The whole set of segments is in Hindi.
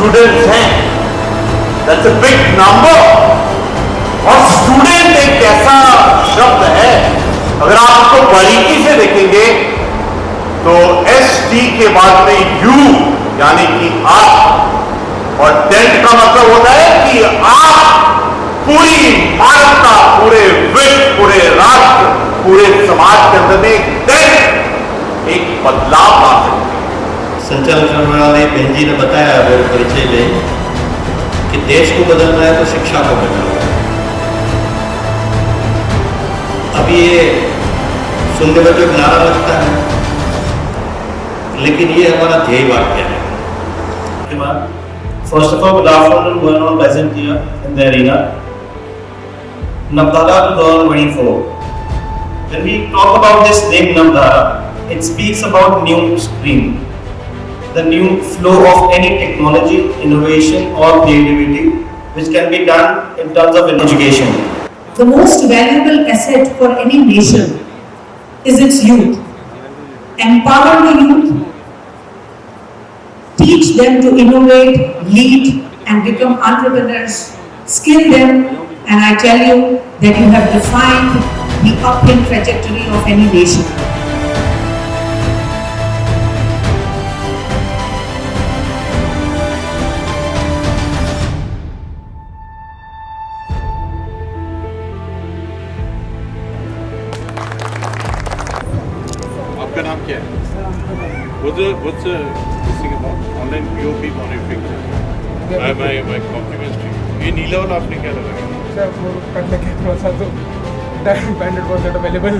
स्टूडेंट्स हैं, दैट्स अ बिग नंबर। और स्टूडेंट एक ऐसा शब्द है, अगर आप उसको बारीकी से देखेंगे तो ST के बाद में U यानी कि आप, और टेंट का मतलब होता है कि आप पूरी भारत का, पूरे विश्व, पूरे राष्ट्र, पूरे समाज के अंदर में एक टेंट, एक बदलाव ला सकते हैं। संचालक करने वाले बहन जी ने बताया मेरे परिचय में कि देश को बदलना है तो शिक्षा को बदलना है। अब ये सुनने में तो एक नारा लगता है, लेकिन ये हमारा ध्येय वाक्य है। First of all, good afternoon to everyone present here in the arena. Navdara 2024. When we talk about this name Navdara, it speaks about new stream, the new flow of any technology, innovation or creativity which can be done in terms of education. The most valuable asset for any nation is its youth. Empower the youth, teach them to innovate, lead and become entrepreneurs, skill them, and I tell you that you have defined the uphill trajectory of any nation. आपका नाम क्या है? What's this thing about? Online POP monitoring. My compliments to you. ये नीला वाला आपने क्या लगाया? सर वो करने के थोड़ा सा तो बैंडेड was not available.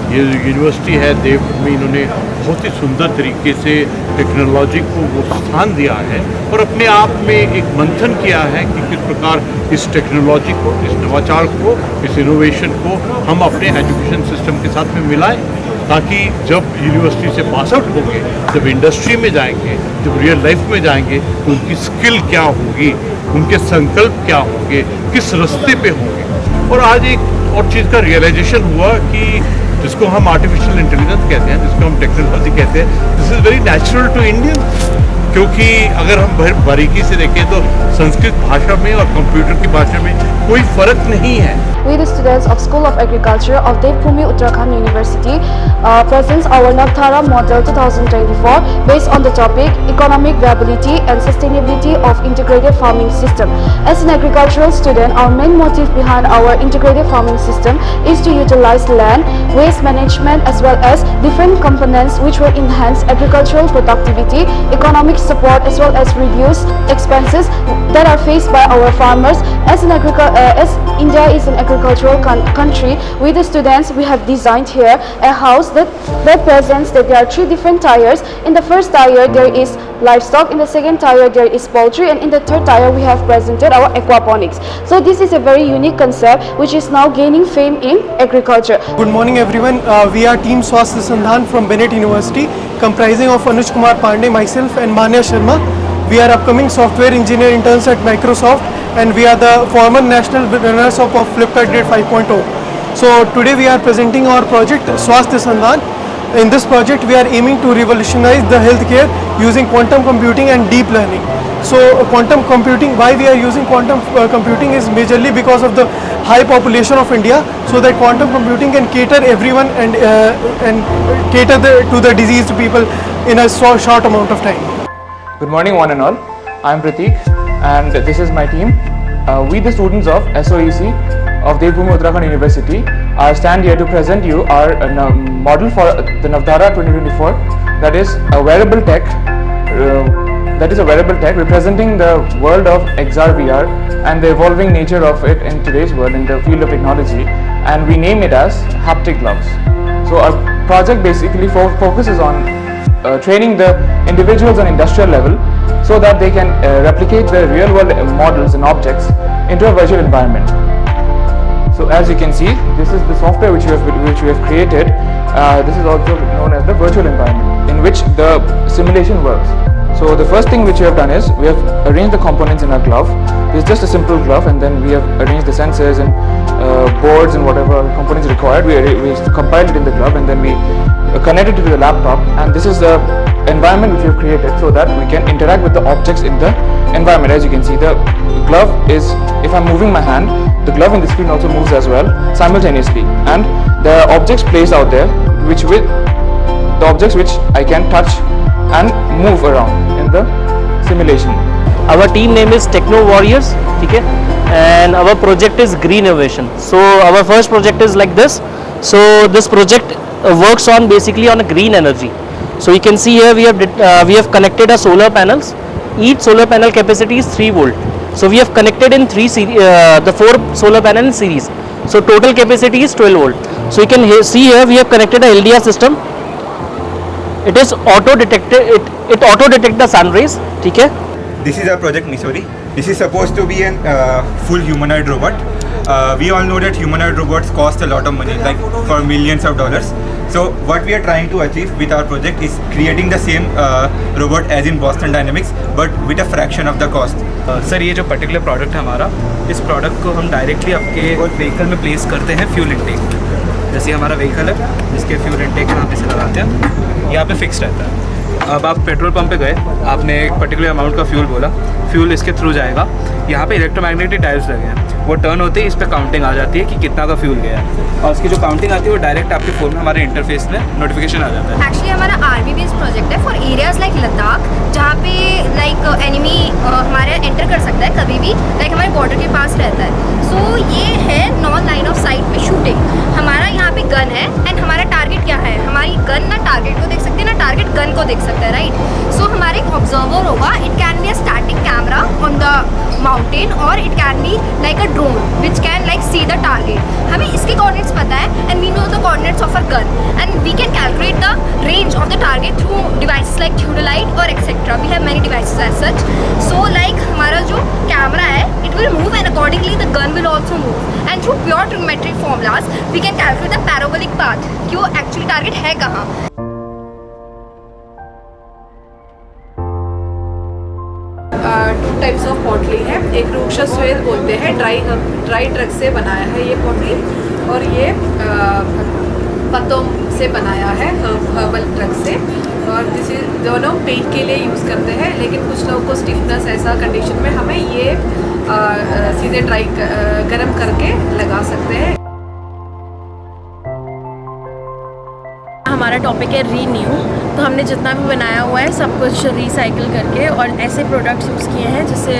ये यूनिवर्सिटी है देवपुर में, इन्होंने बहुत ही सुंदर तरीके से टेक्नोलॉजी को वो स्थान दिया है और अपने आप में एक मंथन किया है कि किस प्रकार इस टेक्नोलॉजी को, इस नवाचार को, इस इनोवेशन को हम अपने एजुकेशन सिस्टम के साथ में मिलाएं, ताकि जब यूनिवर्सिटी से पास आउट होंगे, जब इंडस्ट्री में जाएंगे, जब रियल लाइफ में जाएंगे तो उनकी स्किल क्या होगी, उनके संकल्प क्या होंगे, किस रास्ते पे होंगे। और आज एक और चीज़ का रियलाइजेशन हुआ कि जिसको हम आर्टिफिशियल इंटेलिजेंस कहते हैं, जिसको हम टेक्नोलॉजी कहते हैं, this is very natural to Indians. क्योंकि अगर हम बारीकी से देखें तो संस्कृत भाषा में और कंप्यूटर की भाषा में कोई फर्क नहीं है। We, the students of School of Agriculture of Devbhoomi Uttarakhand University, presents our Navdara Model 2024 based on the topic Economic Viability and Sustainability of Integrated Farming System. As an agricultural student, our main motive behind our integrated farming system is to utilize land, waste management as well as different components which will enhance agricultural productivity, economic support as well as reduce expenses that are faced by our farmers. As India is an agricultural country, with the students we have designed here a house that presents that there are 3 different tiers. In the first tier there is livestock, in the second tier there is poultry, and in the third tier we have presented our aquaponics. So this is a very unique concept which is now gaining fame in agriculture. Good morning everyone. We are Team Swasthya Sandhan from Bennett University, comprising of Anuj Kumar Pandey, myself and Manya Sharma. We are upcoming software engineer interns at Microsoft, and we are the former national winners of Flipkart Grade 5.0. So today we are presenting our project Swasthya Sandhan. In this project we are aiming to revolutionize the healthcare using quantum computing and deep learning. So quantum computing, why we are using quantum computing is majorly because of the high population of India, so that quantum computing can cater everyone and cater to the diseased people in a short amount of time. Good morning one and all. I am Prateek and this is my team. We, the students of SOEC of Devbhoomi Uttarakhand University, are stand here to present you our model for the Navdara 2024, that is a wearable tech representing the world of XR VR and the evolving nature of it in today's world in the field of technology, and we name it as haptic gloves. So our project basically focuses on training the individuals on industrial level so that they can replicate the real world models and objects into a virtual environment. So as you can see, this is the software which we have created. This is also known as the virtual environment, in which the simulation works. So the first thing which we have done is we have arranged the components in our glove. It's just a simple glove, and then we have arranged the sensors and boards and whatever components required. We compiled it in the glove, and then we connected it to the laptop. And this is the environment which we have created so that we can interact with the objects in the environment. As you can see, the glove is, if I'm moving my hand, the glove in the screen also moves as well simultaneously, and there are objects placed out there which the objects which I can touch and move around in the simulation. Our team name is Techno Warriors, okay, and our project is Green Innovation. So our first project is like this. So this project works on basically on a green energy. So you can see here we have connected a solar panels. Each solar panel capacity is 3 volt. So we have connected in the 4 solar panel in series. So total capacity is 12 volt. So you can see here we have connected a LDR system. It is auto detected. It auto detect the sun rays. Okay. This is our project Missouri. This is supposed to be a full humanoid robot. We all know that humanoid robots cost a lot of money, like for millions of dollars. So what we are trying to achieve with our project is creating the same robot as in Boston Dynamics, but with a fraction of the cost. Sir ये जो पर्टिकुलर प्रोडक्ट है हमारा, इस प्रोडक्ट को हम डायरेक्टली आपके व्हीकल में प्लेस करते हैं फ्यूल इंटेक। जैसे हमारा व्हीकल है जिसके फ्यूल इंटेक हम इसे लगाते हैं, यहाँ पे फिक्स रहता है। अब आप पेट्रोल पंप पे गए, आपने एक पर्टिकुलर अमाउंट का फ्यूल बोला, फ्यूल इसके थ्रू जाएगा। यहाँ पे इलेक्ट्रोमैग्नेटिक डायल्स लगे हैं, वो टर्न होते ही इस पर काउंटिंग आ जाती है कि कितना का फ्यूल गया है, और उसकी जो काउंटिंग आती है वो डायरेक्ट आपके फ़ोन में हमारे इंटरफेस में नोटिफिकेशन आ जाता है। एक्चुअली हमारा आर्मी बेस्ड प्रोजेक्ट है फॉर एरियाज लाइक लद्दाख, जहाँ पे लाइक एनिमी हमारे एंटर कर सकता है कभी भी, लाइक हमारे बॉर्डर के पास रहता है। सो ये है नॉन लाइन ऑफ साइट पे शूटिंग। हमारा यहाँ पे गन है एंड हमारा टारगेट क्या है, हमारी गन ना टारगेट को देख सकते हैं ना टारगेट गन को देख सकता है, राइट। सो हमारा एक ऑब्जर्वर होगा, it can be a static camera on the mountain और it can be like a drone which can like see the target. हमें इसके कोऑर्डिनेट्स पता है and we know the coordinates of a gun and we can calculate the range of the target through devices like theodolite और etcetera. We have many devices as such. So like हमारा जो कैमरा है it will move and accordingly the gun will also move and through pure trigonometric formulas we can calculate the parabolic path कि वो एक्चुअली टारगेट है कहाँ। टू टाइप्स ऑफ पॉटली है, एक रूक्षा श्वेत बोलते हैं, ड्राई ड्रग से बनाया है ये पॉटली, और ये पत्तों से बनाया है हर्बल ड्रग से, और जिसे दोनों पेंट के लिए यूज़ करते हैं। लेकिन कुछ लोगों को स्टिफनेस ऐसा कंडीशन में हमें ये सीधे ड्राई गर्म करके लगा सकते हैं। हमारा टॉपिक है रीन्यू, तो हमने जितना भी बनाया हुआ है सब कुछ रिसाइकिल करके और ऐसे प्रोडक्ट्स यूज़ किए हैं जिससे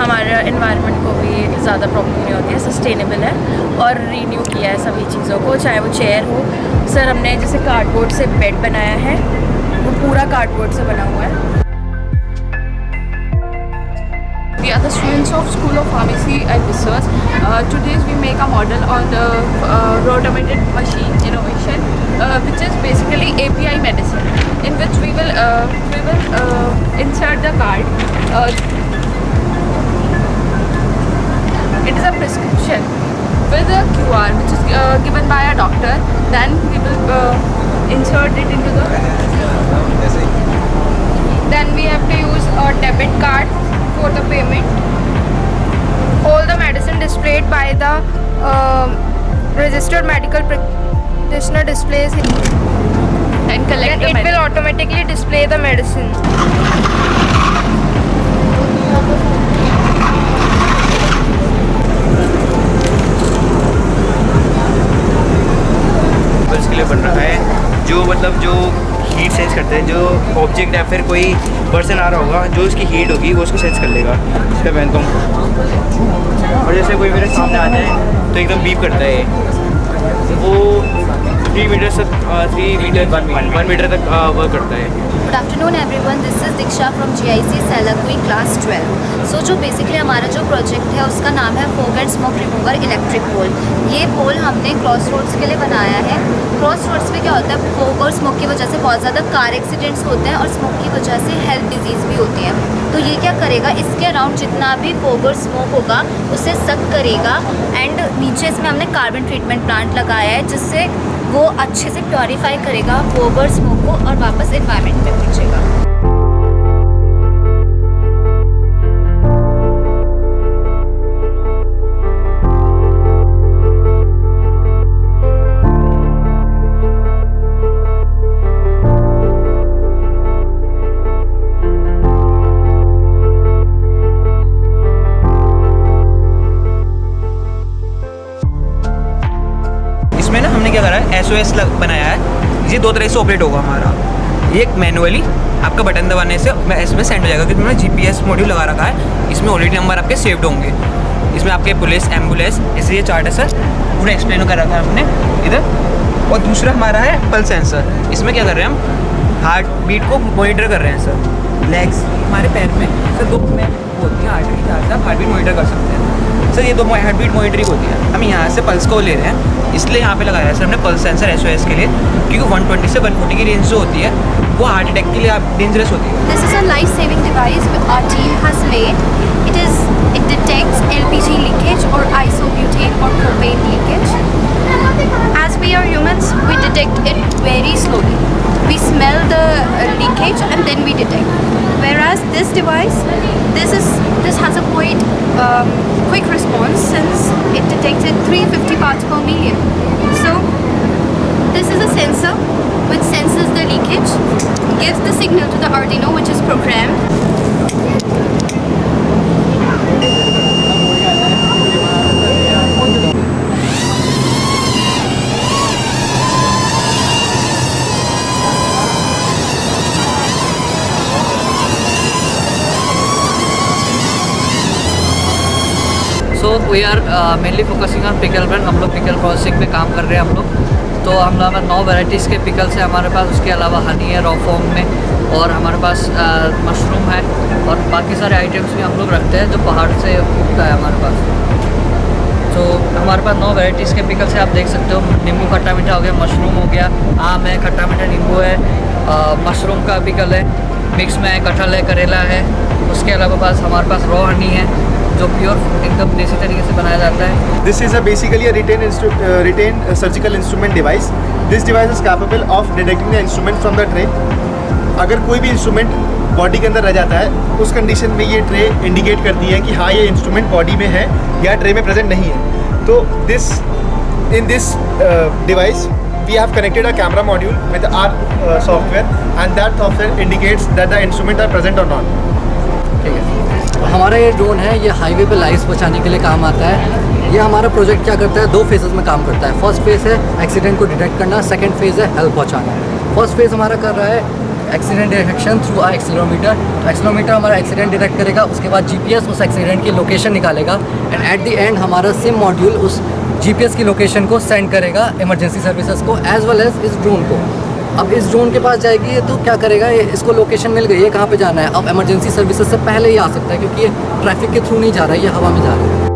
हमारा एनवायरनमेंट को भी ज़्यादा प्रॉब्लम नहीं होती है, सस्टेनेबल है, और रीन्यू किया है सभी चीज़ों को, चाहे वो चेयर हो। सर हमने जैसे कार्डबोर्ड से बेड बनाया है, वो पूरा कार्डबोर्ड से बना हुआ है। We are the students of School of Pharmacy and Research. Today we make a model on the automated machine innovation, which is basically API medicine, in which we will insert the card. It is a prescription with a QR, which is given by a doctor. Then we will insert it into the. Then we have to use a debit card for the payment. All the medicine displayed by the registered medical practitioner displays it. And collect the it will automatically display the medicine. के लिए बन रहा है, जो मतलब जो हीट सेंस करते हैं, जो ऑब्जेक्ट या फिर कोई पर्सन आ रहा होगा जो उसकी हीट होगी वो उसको सेंस कर लेगा। इस पर पहनता हूँ और जैसे कोई मेरे सामने आ जाए तो एकदम बीप करता है, वो 1 मीटर तक वर्क करता है। Good afternoon everyone, this is Diksha from GIC Selaqui class 12। So जो बेसिकली हमारा जो प्रोजेक्ट है उसका नाम है fog and smoke remover electric pole. ये पोल हमने क्रॉस रोड्स के लिए बनाया है। क्रॉस रोड्स पे क्या होता है, फॉग और स्मोक की वजह से बहुत ज़्यादा कार एक्सीडेंट्स होते हैं और स्मोक की वजह से हेल्थ डिजीज़ भी होती है। तो ये क्या करेगा, इसके अराउंड जितना भी फॉग और स्मोक होगा उसे सक करेगा एंड नीचे इसमें हमने कार्बन ट्रीटमेंट प्लांट लगाया है जिससे वो अच्छे से प्योरीफाई करेगा फॉग और स्मोक को और वापस एनवायरनमेंट में पहुँचेगा। SOS बनाया है, ये 2 तरह से ऑपरेट होगा हमारा। ये एक मैनुअली आपका बटन दबाने से इसमें सेंड हो जाएगा, क्योंकि मैंने GPS मॉड्यूल लगा रखा है, इसमें ऑलरेडी नंबर आपके सेव्ड होंगे, इसमें आपके पुलिस, एम्बुलेंस, इसलिए चार्ट है सर, पूरा एक्सप्लेन कर रखा है हमने इधर। और दूसरा हमारा है पल्स सेंसर, इसमें क्या कर रहे हैं हम, हार्ट बीट को मॉनिटर कर रहे हैं सर। लेग्स हमारे पैर में सर 2 में होती है हार्ट बीट, आप हार्ट बीट मॉनिटर कर सकते हैं सर, ये 2 हार्ट बीट मॉनिटरिंग होती है। हम यहाँ से पल्स को ले रहे हैं, इसलिए यहाँ पे लगाया है सर हमने पल्स सेंसर SOS के लिए, क्योंकि 120 से 140 की रेंज जो होती है वो हार्ट अटैक के लिए आप डेंजरस होती है। This is a life-saving device our team has made. It detects LPG leakage or isobutane or propane leakage. As we are humans, we detect it very slowly. We smell the leakage and then we detect. Whereas this device, this has a quite quick response since it detected 350 parts per million. So this is a sensor which senses the leakage, gives the signal to the Arduino which is programmed. So we are mainly focusing on pickle brand। हम लोग पिकल प्रोसेसिंग पे काम कर रहे हैं हम लोग। तो हम लोग 9 वैराइटीज़ के पिकल्स हैं हमारे पास, उसके अलावा हनी है रॉ फॉर्म में, और हमारे पास मशरूम है, और बाकी सारे आइटम्स भी हम लोग रखते हैं जो पहाड़ से उगता है हमारे पास। तो हमारे पास 9 वैराइटीज़ के पिकल्स हैं, आप देख सकते हो। नींबू खट्टा मीठा हो गया, मशरूम हो गया, आम है, खट्टा मीठा नींबू है, मशरूम का पिकल है, मिक्स में है, कटहल है, करेला है। उसके अलावा पास हमारे पास रॉ हनी है जो प्योर एकदम देसी तरीके से बनाया जाता है। This is basically a retained surgical instrument device. This device is capable of detecting the instrument from the tray. अगर कोई भी इंस्ट्रूमेंट बॉडी के अंदर रह जाता है, उस कंडीशन में ये ट्रे इंडिकेट करती है कि हाँ ये इंस्ट्रूमेंट बॉडी में है या ट्रे में प्रेजेंट नहीं है। तो in this device we have connected a camera module with our software, and that software indicates that the instruments are present or not. ठीक है, तो हमारा ये ड्रोन है, ये हाईवे पे लाइव्स बचाने के लिए काम आता है। ये हमारा प्रोजेक्ट क्या करता है, 2 फेजेस में काम करता है। फर्स्ट फेज़ है एक्सीडेंट को डिटेक्ट करना, सेकंड फेज़ है हेल्प पहुंचाना। फर्स्ट फेज़ हमारा कर रहा है एक्सीडेंट डिटेक्शन थ्रू आ एक्सीलरोमीटर। तो एक्सीलरोमीटर हमारा एक्सीडेंट डिटेक्ट करेगा, उसके बाद GPS उस एक्सीडेंट की लोकेशन निकालेगा, एंड एट द एंड हमारा सिम मॉड्यूल उस GPS की लोकेशन को सेंड करेगा इमरजेंसी सर्विसेज को, एज वेल एज इस ड्रोन को। अब इस ड्रोन के पास जाएगी ये, तो क्या करेगा, ये इसको लोकेशन मिल गई है कहाँ पे जाना है। अब इमरजेंसी सर्विसेज से पहले ही आ सकता है, क्योंकि ये ट्रैफिक के थ्रू नहीं जा रहा है, ये हवा में जा रहा है।